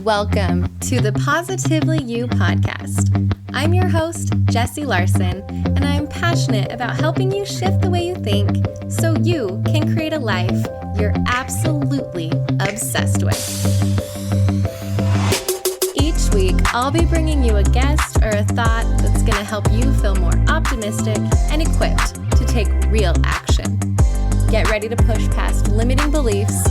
Welcome to the Positively You podcast. I'm your host, Jessie Larson, and I'm passionate about helping you shift the way you think so you can create a life you're absolutely obsessed with. Each week, I'll be bringing you a guest or a thought that's going to help you feel more optimistic and equipped to take real action. Get ready to push past limiting beliefs,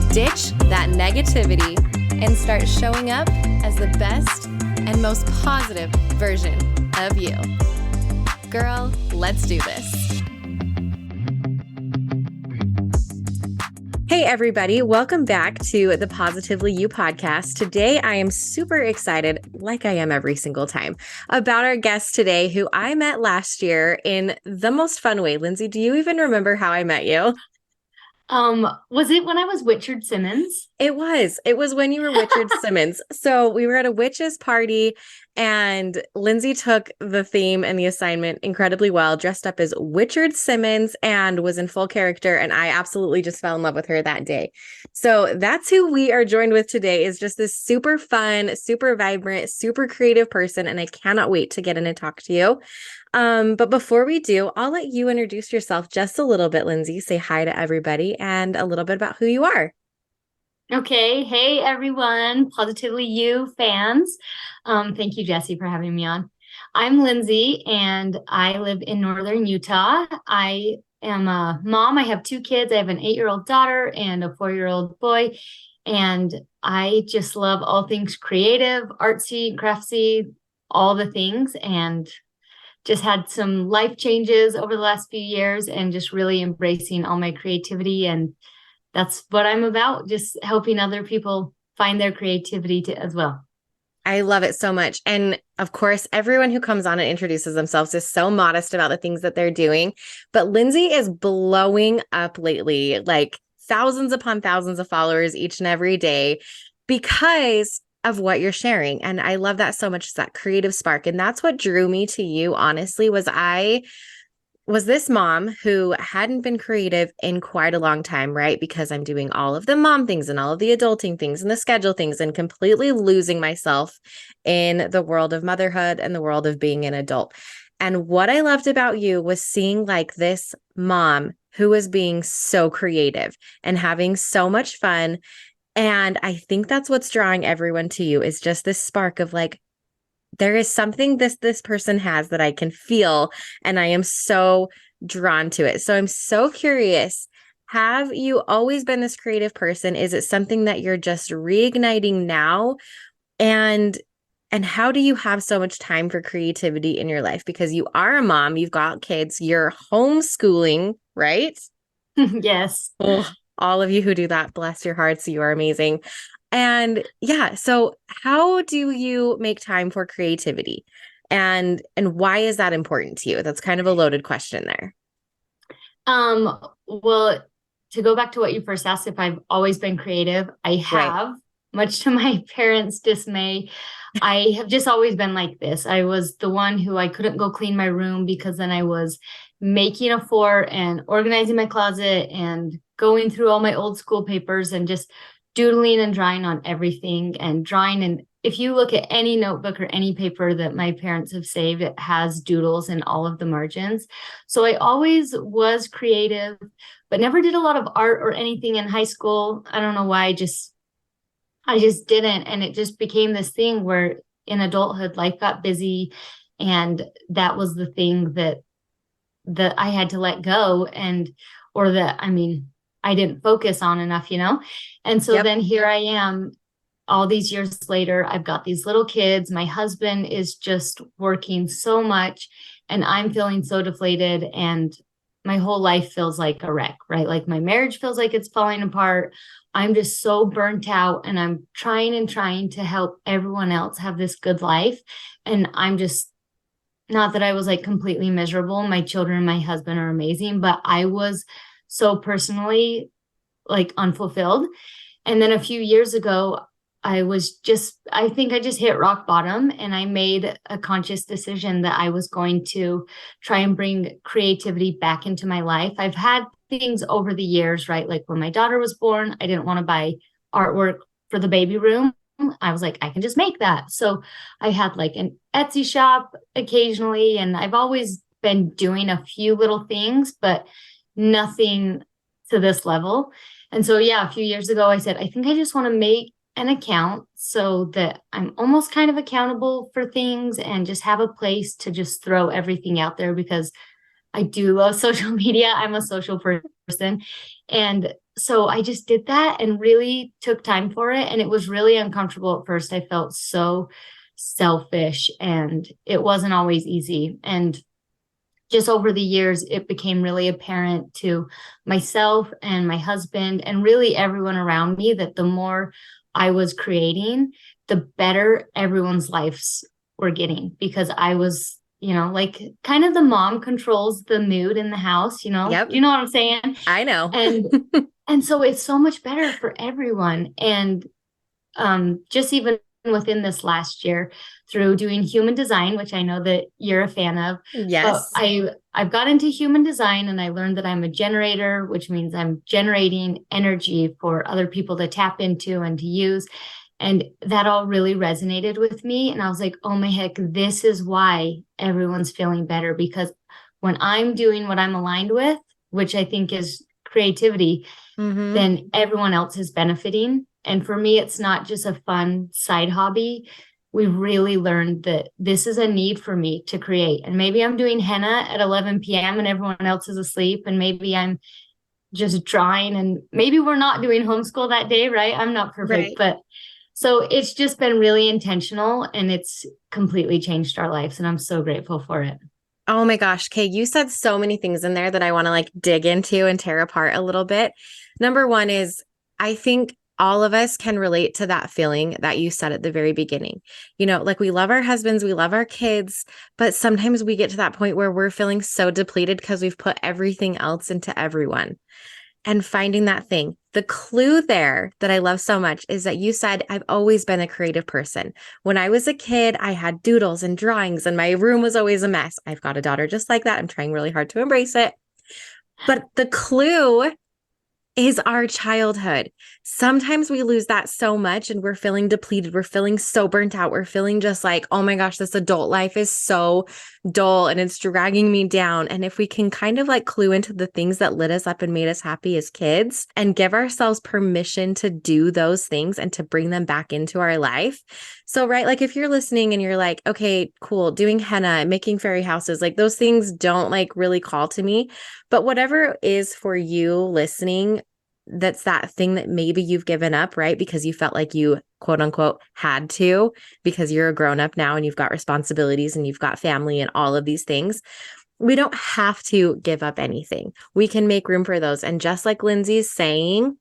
ditch that negativity, and start showing up as the best and most positive version of you. Girl, let's do this. Hey, everybody. Welcome back to the Positively You podcast. Today, I am super excited, like I am every single time, about our guest today, who I met last year in the most fun way. Lindsay, do you even remember how I met you? Was it when I was Richard Simmons? It was when you were Richard Simmons. So we were at a witches party and Lindsay took the theme and the assignment incredibly well, dressed up as Richard Simmons and was in full character. And I absolutely just fell in love with her that day. So that's who we are joined with today, is just this super fun, super vibrant, super creative person. And I cannot wait to get in and talk to you. But before we do, I'll let you introduce yourself just a little bit, Lindsay. Say hi to everybody and a little bit about who you are. Okay. Hey, everyone. Positively You fans. Thank you, Jessie, for having me on. I'm Lindsay, and I live in Northern Utah. I am a mom. I have two kids. I have an 8-year-old daughter and a 4-year-old boy. And I just love all things creative, artsy, craftsy, all the things. And just had some life changes over the last few years and just really embracing all my creativity. And that's what I'm about, just helping other people find their creativity as well. I love it so much. And of course, everyone who comes on and introduces themselves is so modest about the things that they're doing. But Lindsay is blowing up lately, like thousands upon thousands of followers each and every day because of what you're sharing. And I love that so much. It's that creative spark. And that's what drew me to you, honestly, was I was this mom who hadn't been creative in quite a long time, right? Because I'm doing all of the mom things and all of the adulting things and the schedule things and completely losing myself in the world of motherhood and the world of being an adult. And what I loved about you was seeing like this mom who was being so creative and having so much fun. And I think that's what's drawing everyone to you, is just this spark of like, there is something this person has that I can feel, and I am so drawn to it. So I'm so curious, have you always been this creative person? Is it something that you're just reigniting now? And how do you have so much time for creativity in your life? Because you are a mom, you've got kids, you're homeschooling, right? Yes. Oh, all of you who do that, bless your hearts, you are amazing. And yeah, so how do you make time for creativity? And why is that important to you? That's kind of a loaded question there. Well, to go back to what you first asked, if I've always been creative, I have, right. Much to my parents' dismay. I have just always been like this. I was the one who I couldn't go clean my room because then I was making a fort and organizing my closet and going through all my old school papers and just doodling and drawing on everything and drawing. And if you look at any notebook or any paper that my parents have saved, it has doodles in all of the margins. So I always was creative, but never did a lot of art or anything in high school. I don't know why. I just didn't. And it just became this thing where in adulthood, life got busy. And that was the thing that I had to let go I didn't focus on enough, And so Then here I am all these years later. I've got these little kids. My husband is just working so much and I'm feeling so deflated and my whole life feels like a wreck, right? Like my marriage feels like it's falling apart. I'm just so burnt out and I'm trying to help everyone else have this good life. And I'm just, not that I was like completely miserable. My children and my husband are amazing, but I was so personally like unfulfilled. And then a few years ago, I think I just hit rock bottom and I made a conscious decision that I was going to try and bring creativity back into my life. I've had things over the years, right? Like when my daughter was born, I didn't want to buy artwork for the baby room. I was like, I can just make that. So I had like an Etsy shop occasionally, and I've always been doing a few little things, but nothing to this level. And so, yeah, a few years ago, I said, I think I just want to make an account so that I'm almost kind of accountable for things and just have a place to just throw everything out there, because I do love social media. I'm a social person. And so I just did that and really took time for it. And it was really uncomfortable at first. I felt so selfish and it wasn't always easy. And just over the years, it became really apparent to myself and my husband and really everyone around me that the more I was creating, the better everyone's lives were getting, because I was, like kind of the mom controls the mood in the house, Yep. do you know what I'm saying? I know. And so it's so much better for everyone. And just even within this last year, through doing human design, which I know that you're a fan of, but Yes. I've got into human design and I learned that I'm a generator, which means I'm generating energy for other people to tap into and to use. And that all really resonated with me. And I was like, oh my heck, this is why everyone's feeling better. Because when I'm doing what I'm aligned with, which I think is creativity, then everyone else is benefiting. And for me, it's not just a fun side hobby. We really learned that this is a need for me to create. And maybe I'm doing henna at 11 p.m. and everyone else is asleep. And maybe I'm just drawing, and maybe we're not doing homeschool that day, right? I'm not perfect, Right. but so it's just been really intentional and it's completely changed our lives. And I'm so grateful for it. Oh my gosh, Kay, you said so many things in there that I want to like dig into and tear apart a little bit. Number one is, I think all of us can relate to that feeling that you said at the very beginning. Like we love our husbands, we love our kids, but sometimes we get to that point where we're feeling so depleted because we've put everything else into everyone. And finding that thing. The clue there that I love so much is that you said, I've always been a creative person. When I was a kid, I had doodles and drawings and my room was always a mess. I've got a daughter just like that. I'm trying really hard to embrace it. But the clue is our childhood. Sometimes we lose that so much and we're feeling depleted. We're feeling so burnt out. We're feeling just like, oh my gosh, this adult life is so dull and it's dragging me down. And if we can kind of like clue into the things that lit us up and made us happy as kids and give ourselves permission to do those things and to bring them back into our life. So, right, like if you're listening and you're like, okay, cool, doing henna, making fairy houses, like those things don't like really call to me. But whatever is for you listening, that's that thing that maybe you've given up, right? Because you felt like you quote unquote had to, because you're a grown up now and you've got responsibilities and you've got family and all of these things. We don't have to give up anything. We can make room for those. And just like Lindsey's saying,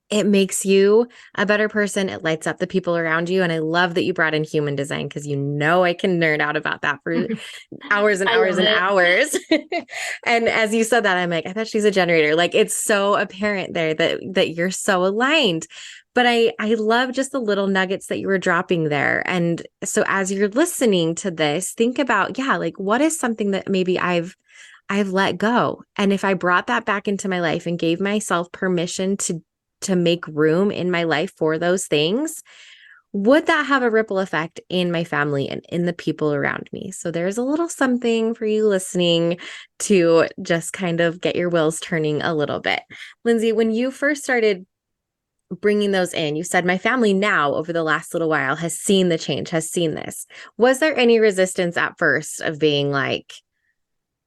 it makes you a better person. It lights up the people around you. And I love that you brought in human design, because I can nerd out about that for hours and hours and hours. And as you said that, I'm like, I bet she's a generator. Like it's so apparent there that you're so aligned. But I love just the little nuggets that you were dropping there. And so as you're listening to this, think about, like what is something that maybe I've let go? And if I brought that back into my life and gave myself permission to make room in my life for those things, would that have a ripple effect in my family and in the people around me? So there's a little something for you listening to just kind of get your wheels turning a little bit. Lindsey, when you first started bringing those in, you said my family now over the last little while has seen the change, has seen this. Was there any resistance at first of being like,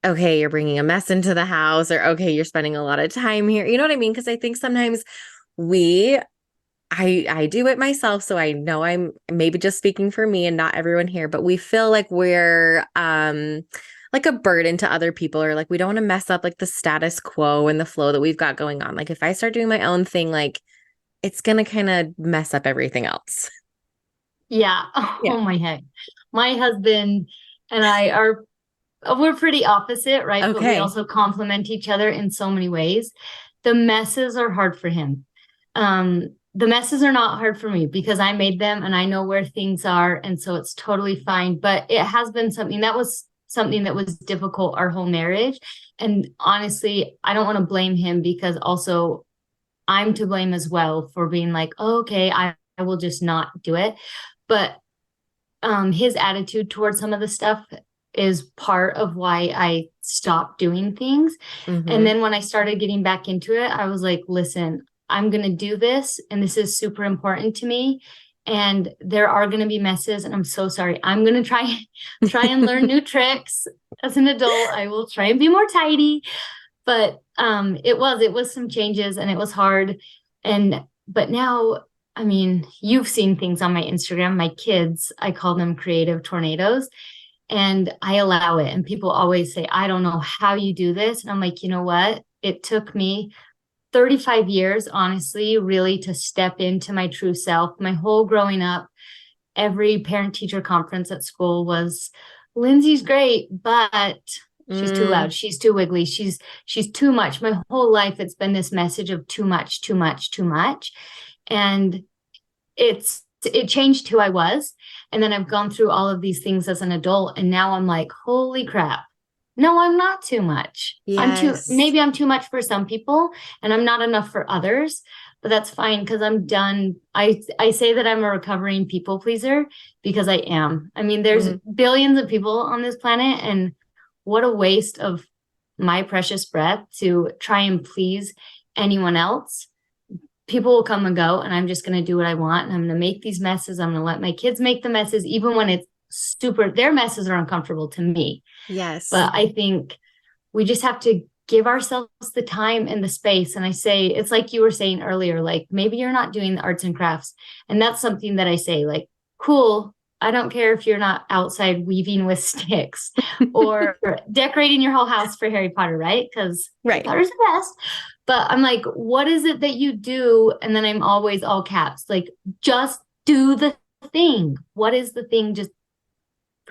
okay, you're bringing a mess into the house, or okay, you're spending a lot of time here? You know what I mean? Because I think sometimes I do it myself, so I know I'm maybe just speaking for me and not everyone here, but we feel like we're like a burden to other people, or like we don't want to mess up like the status quo and the flow that we've got going on. Like if I start doing my own thing, like it's gonna kind of mess up everything else. Yeah. Yeah. Oh my heck. My husband and we're pretty opposite, right? But we Okay. also complement each other in so many ways. The messes are hard for him. The messes are not hard for me because I made them and I know where things are. And so it's totally fine. But it has been something that was difficult our whole marriage. And honestly, I don't want to blame him, because also I'm to blame as well for being like, oh, okay, I will just not do it. But his attitude towards some of the stuff is part of why I stopped doing things. Mm-hmm. And then when I started getting back into it, I was like, listen, I'm going to do this. And this is super important to me. And there are going to be messes. And I'm so sorry. I'm going to try and learn new tricks as an adult. I will try and be more tidy. But it was some changes and it was hard. But now, I mean, you've seen things on my Instagram. My kids, I call them creative tornadoes. And I allow it. And people always say, I don't know how you do this. And I'm like, you know what? It took me 35 years, honestly, really to step into my true self. My whole growing up, every parent teacher conference at school was, Lindsey's great, but she's too loud. She's too wiggly. She's too much. My whole life, it's been this message of too much, too much, too much. And it changed who I was. And then I've gone through all of these things as an adult. And now I'm like, holy crap. No, I'm not too much. Yes. Maybe I'm too much for some people and I'm not enough for others, but that's fine because I'm done. I say that I'm a recovering people pleaser because I am. I mean, there's billions of people on this planet, and what a waste of my precious breath to try and please anyone else. People will come and go, and I'm just going to do what I want. And I'm going to make these messes. I'm going to let my kids make the messes, even when it's their messes are uncomfortable to me. Yes. But I think we just have to give ourselves the time and the space. And I say, it's like you were saying earlier, like maybe you're not doing the arts and crafts. And that's something that I say, like, cool. I don't care if you're not outside weaving with sticks or decorating your whole house for Harry Potter, right? Because Harry Potter's the best. But I'm like, what is it that you do? And then I'm always all caps, like, just do the thing. What is the thing? Just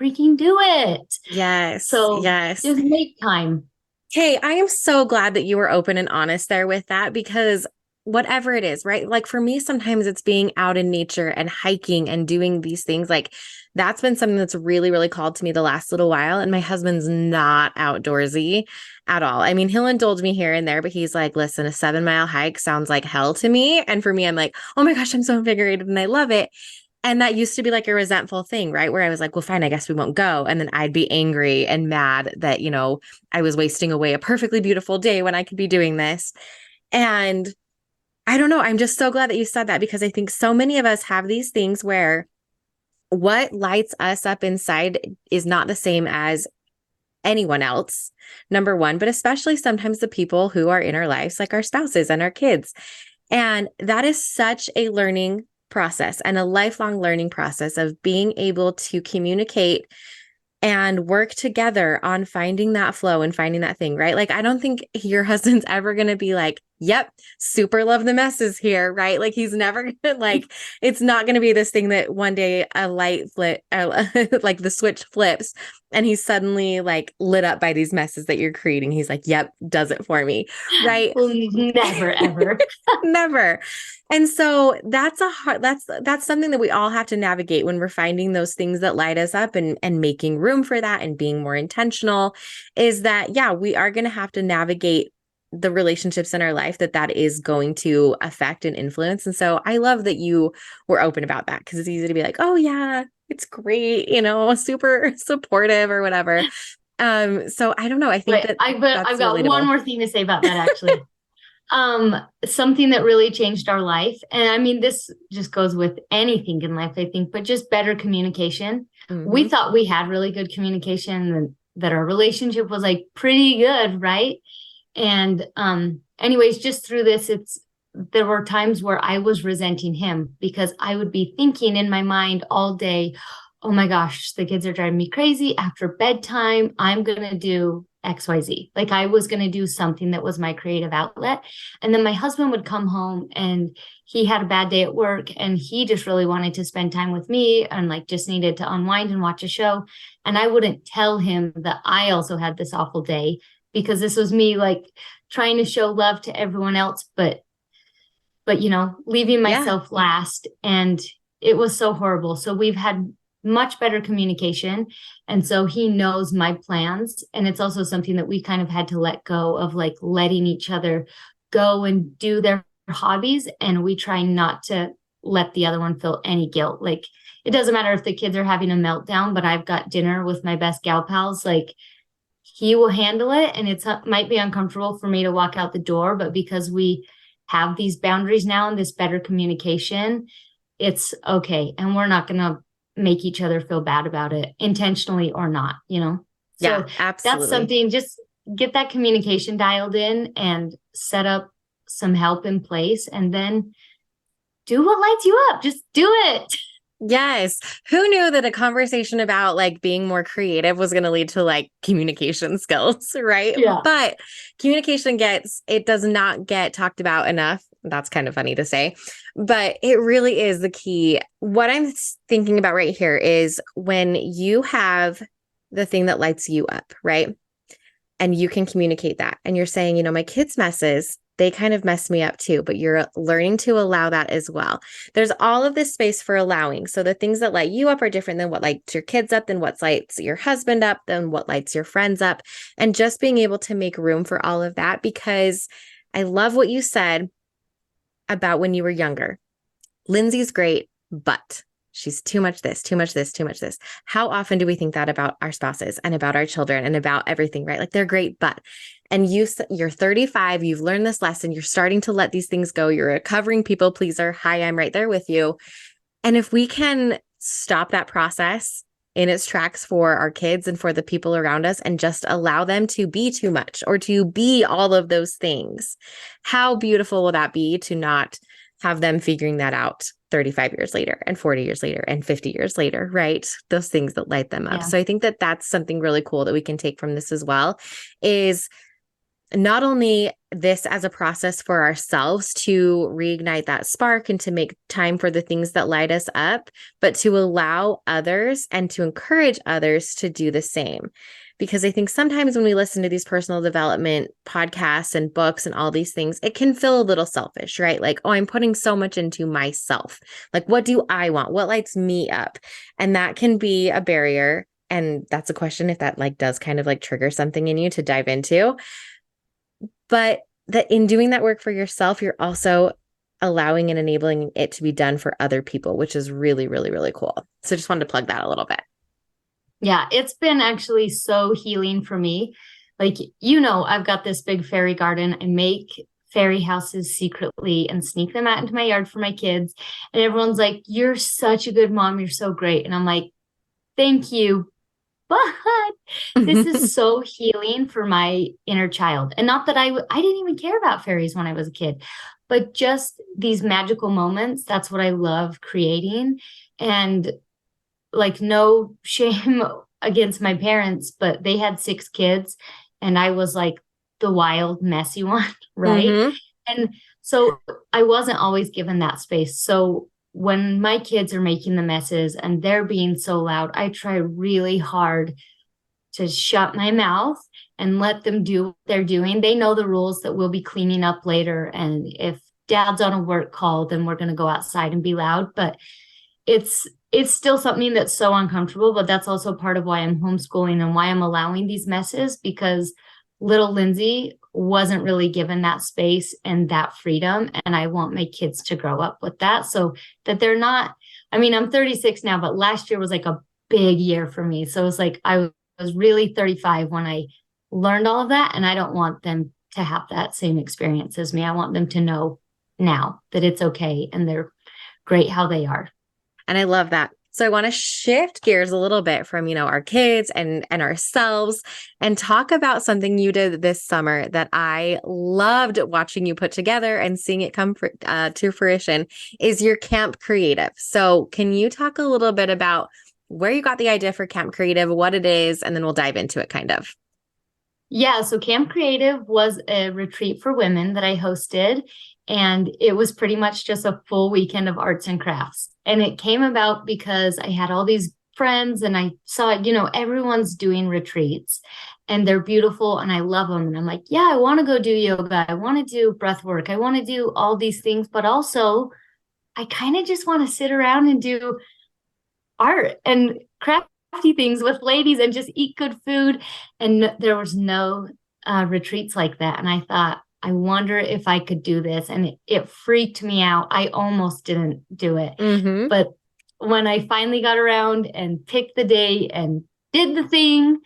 freaking do it. Yes. So yes. Just make time. Hey, I am so glad that you were open and honest there with that, because whatever it is, right? Like for me, sometimes it's being out in nature and hiking and doing these things. Like that's been something that's really, really called to me the last little while. And my husband's not outdoorsy at all. I mean, he'll indulge me here and there, but he's like, listen, a 7-mile hike sounds like hell to me. And for me, I'm like, oh my gosh, I'm so invigorated and I love it. And that used to be like a resentful thing, right? Where I was like, well, fine, I guess we won't go. And then I'd be angry and mad that, you know, I was wasting away a perfectly beautiful day when I could be doing this. And I don't know. I'm just so glad that you said that, because I think so many of us have these things where what lights us up inside is not the same as anyone else, number one, but especially sometimes the people who are in our lives, like our spouses and our kids. And that is such a learning process and a lifelong learning process of being able to communicate and work together on finding that flow and finding that thing, right? Like, I don't think your husband's ever going to be like, yep, super love the messes here, right? Like he's never going to like, it's not going to be this thing that one day a light flip, like the switch flips and he's suddenly like lit up by these messes that you're creating. He's like, yep, does it for me, right? Never, ever. Never. And so that's something that we all have to navigate when we're finding those things that light us up and making room for that and being more intentional, is that, yeah, we are going to have to navigate the relationships in our life that is going to affect and influence. And so I love that you were open about that, because it's easy to be like, oh yeah, it's great, you know, super supportive or whatever. So I don't know. I think I've got relatable. One more thing to say about that, actually. Something that really changed our life. And I mean, this just goes with anything in life, I think, but just better communication. Mm-hmm. We thought we had really good communication and that our relationship was like pretty good, right? And anyways, just through this, there were times where I was resenting him because I would be thinking in my mind all day, oh my gosh, the kids are driving me crazy. After bedtime, I'm going to do XYZ. Like I was going to do something that was my creative outlet. And then my husband would come home and he had a bad day at work and he just really wanted to spend time with me and like just needed to unwind and watch a show. And I wouldn't tell him that I also had this awful day, because this was me like trying to show love to everyone else, but you know, leaving myself last. And it was so horrible. So we've had much better communication. And so he knows my plans. And it's also something that we kind of had to let go of, like letting each other go and do their hobbies. And we try not to let the other one feel any guilt. Like, it doesn't matter if the kids are having a meltdown, but I've got dinner with my best gal pals. Like, he will handle it, and it's might be uncomfortable for me to walk out the door, but because we have these boundaries now and this better communication, it's okay. And we're not going to make each other feel bad about it, intentionally or not, you know? Yeah, So that's absolutely. something, just get that communication dialed in and set up some help in place, and then do what lights you up. Just do it. Yes. Who knew that a conversation about like being more creative was going to lead to like communication skills, right? Yeah. But it does not get talked about enough. That's kind of funny to say, but it really is the key. What I'm thinking about right here is when you have the thing that lights you up, right? And you can communicate that. And you're saying, my kids' messes, they kind of mess me up too, but you're learning to allow that as well. There's all of this space for allowing. So the things that light you up are different than what lights your kids up, than what lights your husband up, than what lights your friends up. And just being able to make room for all of that, because I love what you said about when you were younger. Lindsay's great, but she's too much this, too much this, too much this. How often do we think that about our spouses and about our children and about everything, right? Like, they're great, but, and you're 35, you've learned this lesson, you're starting to let these things go. You're a recovering people pleaser. Hi, I'm right there with you. And if we can stop that process in its tracks for our kids and for the people around us, and just allow them to be too much or to be all of those things, how beautiful will that be to not have them figuring that out 35 years later and 40 years later and 50 years later, right? Those things that light them up. Yeah. So I think that that's something really cool that we can take from this as well, is not only this as a process for ourselves to reignite that spark and to make time for the things that light us up, but to allow others and to encourage others to do the same. Because I think sometimes when we listen to these personal development podcasts and books and all these things, it can feel a little selfish, right? Like, oh, I'm putting so much into myself. Like, what do I want? What lights me up? And that can be a barrier. And that's a question if that like does kind of like trigger something in you to dive into. But that in doing that work for yourself, you're also allowing and enabling it to be done for other people, which is really, really, really cool. So just wanted to plug that a little bit. Yeah, it's been actually so healing for me. Like, I've got this big fairy garden. I make fairy houses secretly and sneak them out into my yard for my kids. And everyone's like, "You're such a good mom. You're so great." And I'm like, "Thank you." But this is so healing for my inner child. And not that I didn't even care about fairies when I was a kid, but just these magical moments. That's what I love creating. And like, no shame against my parents, but they had 6 kids and I was like the wild, messy one, right? Mm-hmm. And so I wasn't always given that space. So when my kids are making the messes and they're being so loud, I try really hard to shut my mouth and let them do what they're doing. They know the rules, that we'll be cleaning up later. And if dad's on a work call, then we're going to go outside and be loud. But it's still something that's so uncomfortable, but that's also part of why I'm homeschooling and why I'm allowing these messes, because little Lindsay wasn't really given that space and that freedom. And I want my kids to grow up with that, so that they're not, I'm 36 now, but last year was like a big year for me. So it's like, I was really 35 when I learned all of that. And I don't want them to have that same experience as me. I want them to know now that it's okay and they're great how they are. And I love that. So I want to shift gears a little bit from, our kids and ourselves, and talk about something you did this summer that I loved watching you put together and seeing it come to fruition, is your Camp Creative. So can you talk a little bit about where you got the idea for Camp Creative, what it is, and then we'll dive into it kind of. Yeah, so Camp Creative was a retreat for women that I hosted, and it was pretty much just a full weekend of arts and crafts. And it came about because I had all these friends and I saw, everyone's doing retreats and they're beautiful and I love them. And I'm like, yeah, I want to go do yoga. I want to do breath work. I want to do all these things, but also I kind of just want to sit around and do art and crafty things with ladies and just eat good food. And there was no retreats like that. And I thought, I wonder if I could do this. And it freaked me out. I almost didn't do it. Mm-hmm. But when I finally got around and picked the day and did the thing,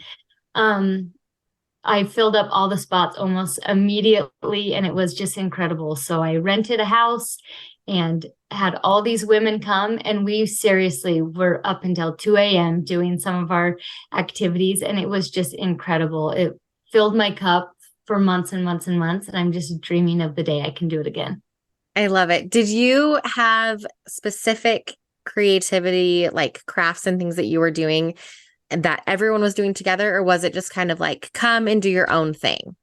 I filled up all the spots almost immediately, and it was just incredible. So I rented a house and had all these women come, and we seriously were up until 2 a.m. doing some of our activities, and it was just incredible. It filled my cup for months and months and months, and I'm just dreaming of the day I can do it again. I love it. Did you have specific creativity, like crafts and things that you were doing and that everyone was doing together? Or was it just kind of like, come and do your own thing?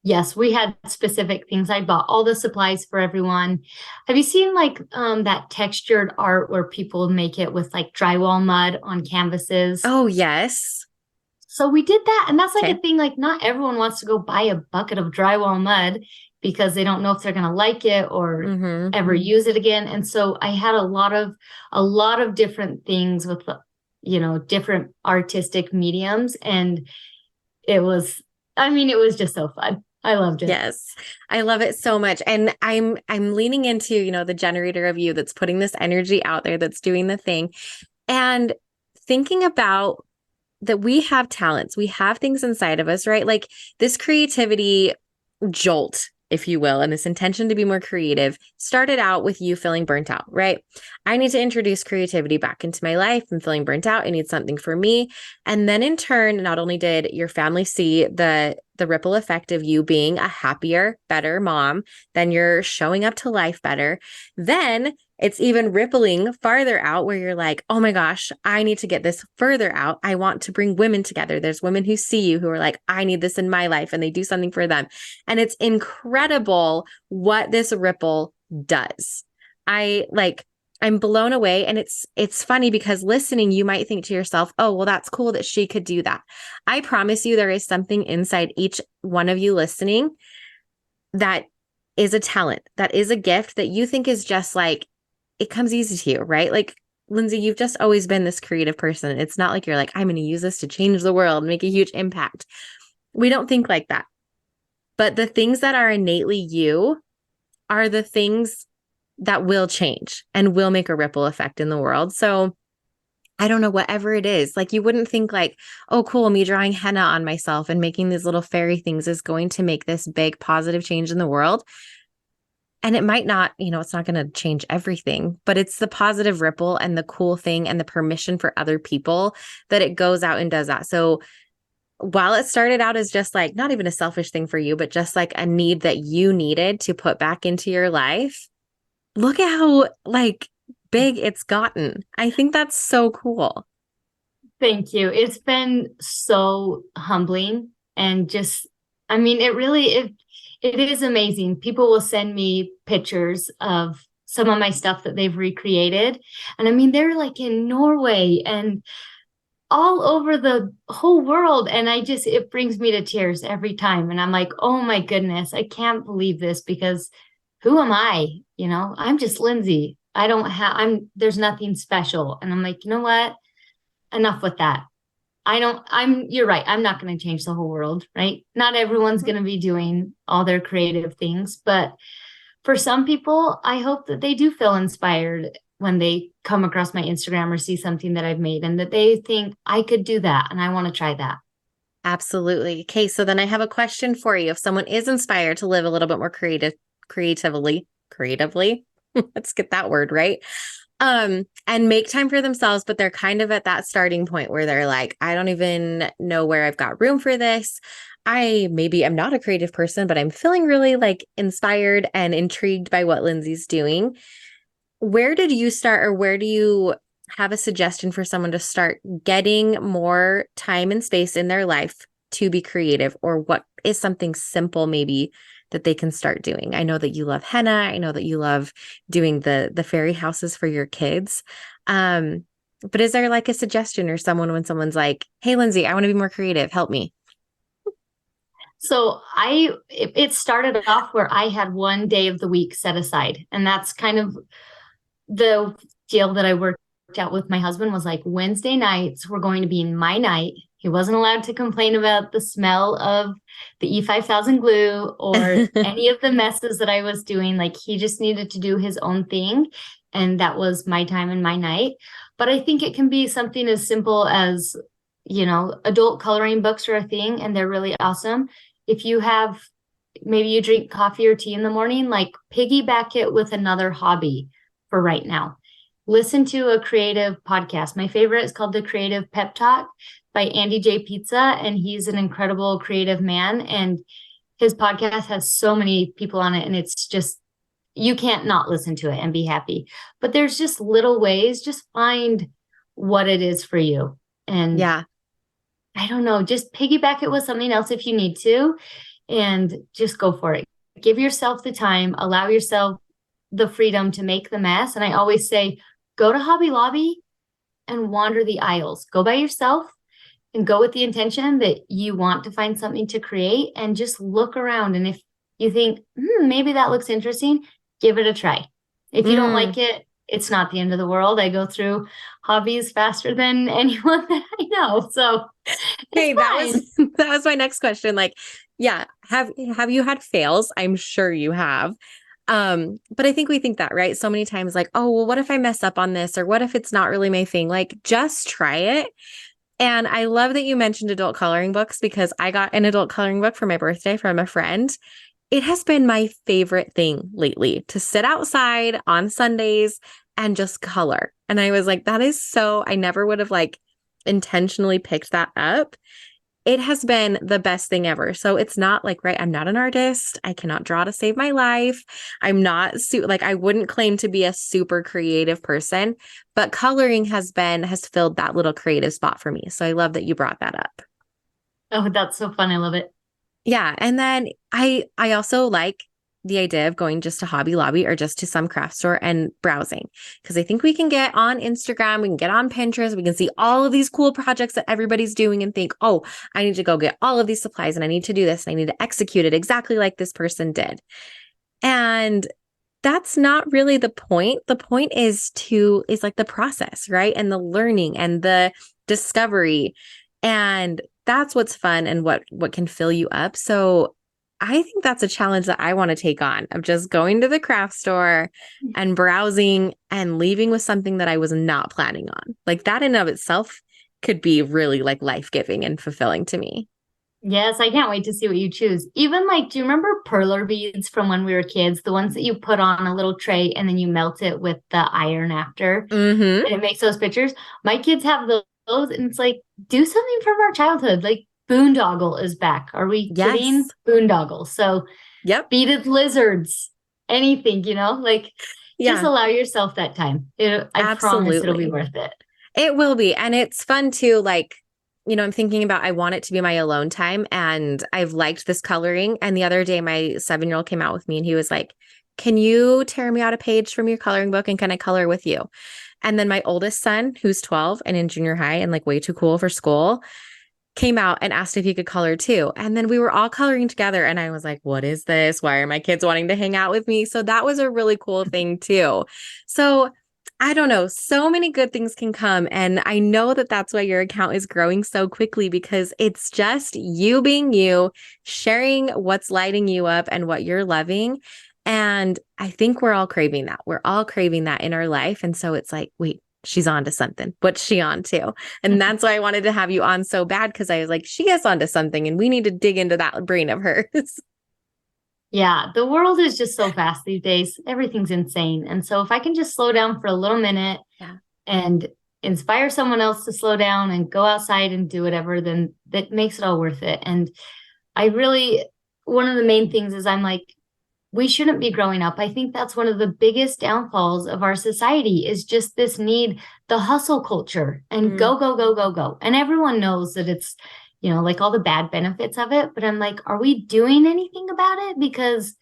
Yes, we had specific things. I bought all the supplies for everyone. Have you seen like that textured art where people make it with like drywall mud on canvases? Oh, yes. So we did that. And that's like Okay. a thing, like not everyone wants to go buy a bucket of drywall mud because they don't know if they're going to like it or Mm-hmm. ever use it again. And so I had a lot of different things with, different artistic mediums. And it was, it was just so fun. I loved it. Yes. I love it so much. And I'm leaning into, the generator of you that's putting this energy out there, that's doing the thing, and thinking about that we have talents, we have things inside of us, right? Like this creativity jolt, if you will, and this intention to be more creative started out with you feeling burnt out, right? I need to introduce creativity back into my life. I'm feeling burnt out. I need something for me. And then in turn, not only did your family see the ripple effect of you being a happier, better mom, then you're showing up to life better. Then it's even rippling farther out where you're like, oh my gosh, I need to get this further out. I want to bring women together. There's women who see you who are like, I need this in my life, and they do something for them. And it's incredible what this ripple does. I'm blown away. And it's funny because listening, you might think to yourself, oh, well, that's cool that she could do that. I promise you, there is something inside each one of you listening that is a talent, that is a gift that you think is just like, it comes easy to you, right? Like, Lindsey, you've just always been this creative person. It's not like you're like, I'm going to use this to change the world, make a huge impact. We don't think like that. But the things that are innately you are the things that will change and will make a ripple effect in the world. So I don't know, whatever it is, like you wouldn't think like, oh, cool, me drawing henna on myself and making these little fairy things is going to make this big positive change in the world. And it might not, it's not going to change everything, but it's the positive ripple and the cool thing and the permission for other people that it goes out and does that. So while it started out as just like, not even a selfish thing for you, but just like a need that you needed to put back into your life, look at how like big it's gotten. I think that's so cool. Thank you. It's been so humbling and just, it is amazing. People will send me pictures of some of my stuff that they've recreated. And they're like in Norway and all over the whole world. And it brings me to tears every time. And I'm like, oh my goodness, I can't believe this, because who am I? I'm just Lindsey. There's nothing special. And I'm like, you know what? Enough with that. You're right. I'm not going to change the whole world, right? Not everyone's going to be doing all their creative things, but for some people, I hope that they do feel inspired when they come across my Instagram or see something that I've made, and that they think I could do that and I want to try that. Absolutely. Okay. So then I have a question for you. If someone is inspired to live a little bit more creatively, let's get that word right. And make time for themselves, but they're kind of at that starting point where they're like, I don't even know where I've got room for this. I'm not a creative person, but I'm feeling really like inspired and intrigued by what Lindsey's doing. Where did you start, or where do you have a suggestion for someone to start getting more time and space in their life to be creative? Or what is something simple maybe that they can start doing? I know that you love henna. I know that you love doing the fairy houses for your kids. But is there like a suggestion or someone when someone's like, hey, Lindsey, I want to be more creative. Help me. So it started off where I had one day of the week set aside. And that's kind of the deal that I worked out with my husband, was like, Wednesday nights were going to be my night. He wasn't allowed to complain about the smell of the E5000 glue or any of the messes that I was doing. Like, he just needed to do his own thing. And that was my time and my night. But I think it can be something as simple as, adult coloring books are a thing, and they're really awesome. If you have, maybe you drink coffee or tea in the morning, like piggyback it with another hobby for right now. Listen to a creative podcast. My favorite is called The Creative Pep Talk by Andy J. Pizza, and he's an incredible creative man. And his podcast has so many people on it, and it's just, you can't not listen to it and be happy. But there's just little ways, just find what it is for you. And yeah, I don't know, just piggyback it with something else if you need to, and just go for it. Give yourself the time, allow yourself the freedom to make the mess. And I always say, go to Hobby Lobby and wander the aisles. Go by yourself and go with the intention that you want to find something to create, and just look around. And if you think, maybe that looks interesting, give it a try. If you don't like it, it's not the end of the world. I go through hobbies faster than anyone that I know. So hey, that was my next question. Like, yeah, have you had fails? I'm sure you have. But I think we think that, right? So many times, like, oh, well, what if I mess up on this? Or what if it's not really my thing? Like, just try it. And I love that you mentioned adult coloring books, because I got an adult coloring book for my birthday from a friend. It has been my favorite thing lately to sit outside on Sundays and just color. And I was like, that is so, I never would have like intentionally picked that up. It has been the best thing ever. So it's not like, right, I'm not an artist. I cannot draw to save my life. I'm not like, I wouldn't claim to be a super creative person, but coloring has filled that little creative spot for me. So I love that you brought that up. Oh, that's so fun. I love it. Yeah. And then I also like the idea of going just to Hobby Lobby or just to some craft store and browsing, because I think we can get on Instagram, we can get on Pinterest, we can see all of these cool projects that everybody's doing and think, oh, I need to go get all of these supplies and I need to do this and I need to execute it exactly like this person did. And that's not really the point. The point is like the process, right? And the learning and the discovery. And that's what's fun and what can fill you up. So I think that's a challenge that I want to take on, of just going to the craft store and browsing and leaving with something that I was not planning on. Like, that in of itself could be really like life-giving and fulfilling to me. Yes, I can't wait to see what you choose. Even like, do you remember perler beads from when we were kids? The ones that you put on a little tray and then you melt it with the iron after, and it makes those pictures. My kids have those, and it's like, do something from our childhood. Like, boondoggle is back. Are we kidding? Boondoggle. So, yep. Beaded lizards, anything, like, just allow yourself that time. I promise it'll be worth it. It will be. And it's fun too. Like, I'm thinking about, I want it to be my alone time, and I've liked this coloring. And the other day, my 7-year-old came out with me and he was like, can you tear me out a page from your coloring book and can I color with you? And then my oldest son, who's 12 and in junior high and like way too cool for school, came out and asked if he could color too. And then we were all coloring together. And I was like, what is this? Why are my kids wanting to hang out with me? So that was a really cool thing too. So I don't know. So many good things can come. And I know that that's why your account is growing so quickly, because it's just you being you, sharing what's lighting you up and what you're loving. And I think we're all craving that. We're all craving that in our life. And so it's like, wait, she's on to something. What's she on to? And that's why I wanted to have you on so bad, because I was like, she is on to something and we need to dig into that brain of hers. Yeah, the world is just so fast these days. Everything's insane. And so if I can just slow down for a little minute and inspire someone else to slow down and go outside and do whatever, then that makes it all worth it. And one of the main things is, I'm like, we shouldn't be growing up. I think that's one of the biggest downfalls of our society, is just this need, the hustle culture, and go, go, go, go, go. And everyone knows that it's, like all the bad benefits of it. But I'm like, are we doing anything about it? Because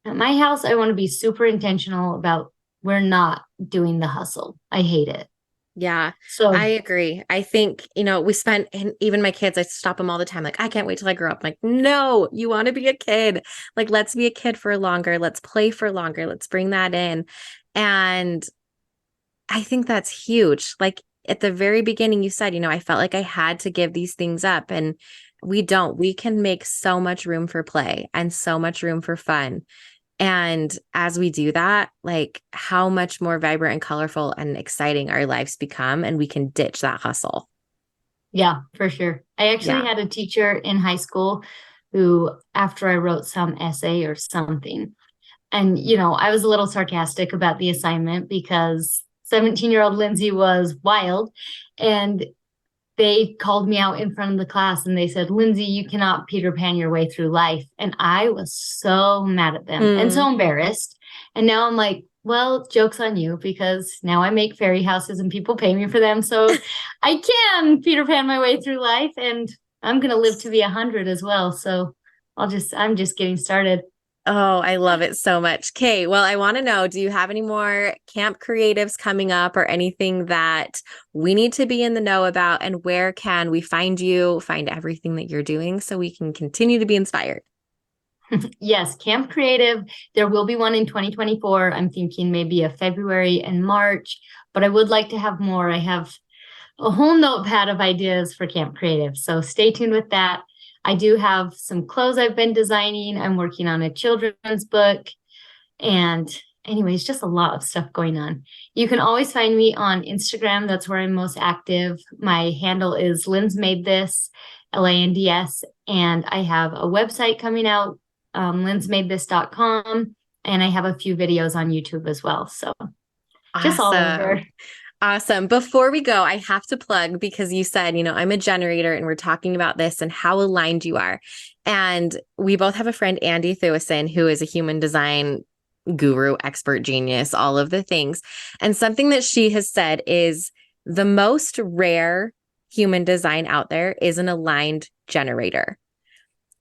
at my house, I want to be super intentional about, we're not doing the hustle. I hate it. Yeah, so I agree. I think, we spent, and even my kids, I stop them all the time. Like, I can't wait till I grow up. I'm like, no, you want to be a kid. Like, let's be a kid for longer. Let's play for longer. Let's bring that in. And I think that's huge. Like, at the very beginning, you said, I felt like I had to give these things up, and we don't. We can make so much room for play and so much room for fun. And as we do that, like how much more vibrant and colorful and exciting our lives become, and we can ditch that hustle. Yeah, for sure. I actually had a teacher in high school who, after I wrote some essay or something, and, I was a little sarcastic about the assignment because 17-year-old Lindsey was wild, and they called me out in front of the class and they said, Lindsey, you cannot Peter Pan your way through life. And I was so mad at them and so embarrassed. And now I'm like, well, joke's on you, because now I make fairy houses and people pay me for them. So I can Peter Pan my way through life, and I'm going to live to be 100 as well. So I'm just getting started. Oh, I love it so much. Okay. Well, I want to know, do you have any more camp creatives coming up or anything that we need to be in the know about? And where can we find you, find everything that you're doing so we can continue to be inspired? Yes, Camp Creative. There will be one in 2024. I'm thinking maybe a February and March, but I would like to have more. I have a whole notepad of ideas for Camp Creative. So stay tuned with that. I do have some clothes I've been designing. I'm working on a children's book. And anyways, just a lot of stuff going on. You can always find me on Instagram. That's where I'm most active. My handle is Linds Made This, LANDS. And I have a website coming out, lindsmadethis.com. And I have a few videos on YouTube as well. So just all over. Awesome. Before we go, I have to plug, because you said, I'm a generator and we're talking about this and how aligned you are. And we both have a friend, Andy Thewison, who is a human design guru, expert, genius, all of the things. And something that she has said is the most rare human design out there is an aligned generator.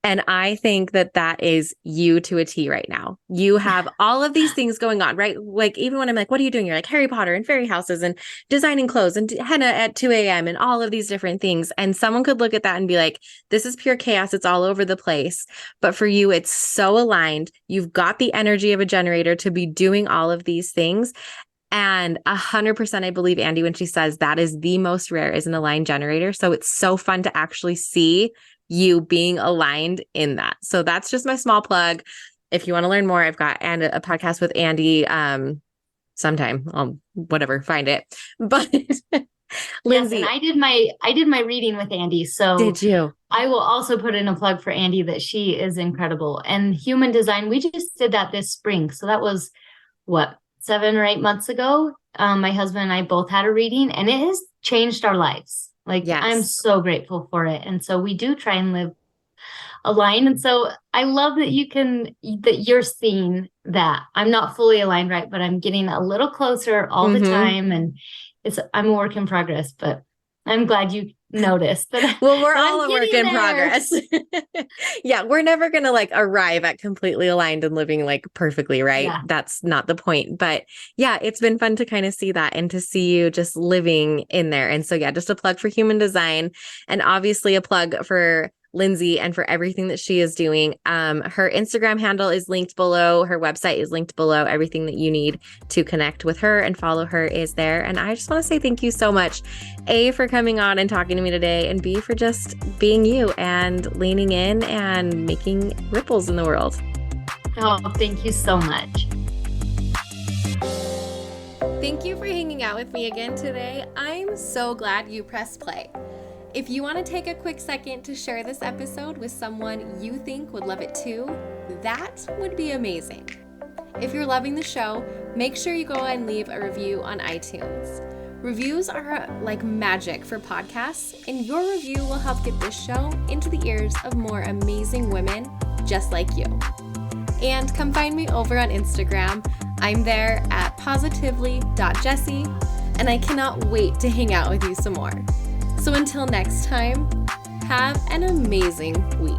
And I think that that is you to a T right now. You have all of these things going on, right? Like, even when I'm like, what are you doing? You're like Harry Potter and fairy houses and designing clothes and henna at 2 a.m. and all of these different things. And someone could look at that and be like, this is pure chaos. It's all over the place. But for you, it's so aligned. You've got the energy of a generator to be doing all of these things. And 100%, I believe Andy when she says that is the most rare is an aligned generator. So it's so fun to actually see you being aligned in that. So that's just my small plug. If you want to learn more, I've got a podcast with Andy sometime. I'll find it. But Lindsey, yes, and I did my reading with Andy. So did you? I will also put in a plug for Andy that she is incredible. And human design, we just did that this spring. So that was 7 or 8 months ago. My husband and I both had a reading, and it has changed our lives. Yes. I'm so grateful for it. And so we do try and live aligned. And so I love that you're seeing that I'm not fully aligned, right? But I'm getting a little closer all the time. And I'm a work in progress, but I'm glad you noticed that. Well, we're all a work in progress. Yeah. We're never going to arrive at completely aligned and living perfectly, right? Yeah. That's not the point. But yeah, it's been fun to kind of see that and to see you just living in there. And so yeah, just a plug for human design, and obviously a plug for Lindsey and for everything that she is doing. Her Instagram handle is linked below. Her website is linked below. Everything that you need to connect with her and follow her is there. And I just want to say thank you so much, A, for coming on and talking to me today, and B, for just being you and leaning in and making ripples in the world. Oh, thank you so much. Thank you for hanging out with me again today. I'm so glad you pressed play. If you want to take a quick second to share this episode with someone you think would love it too, that would be amazing. If you're loving the show, make sure you go and leave a review on iTunes. Reviews are like magic for podcasts, and your review will help get this show into the ears of more amazing women just like you. And come find me over on Instagram. I'm there at positively.jessie, and I cannot wait to hang out with you some more. So until next time, have an amazing week.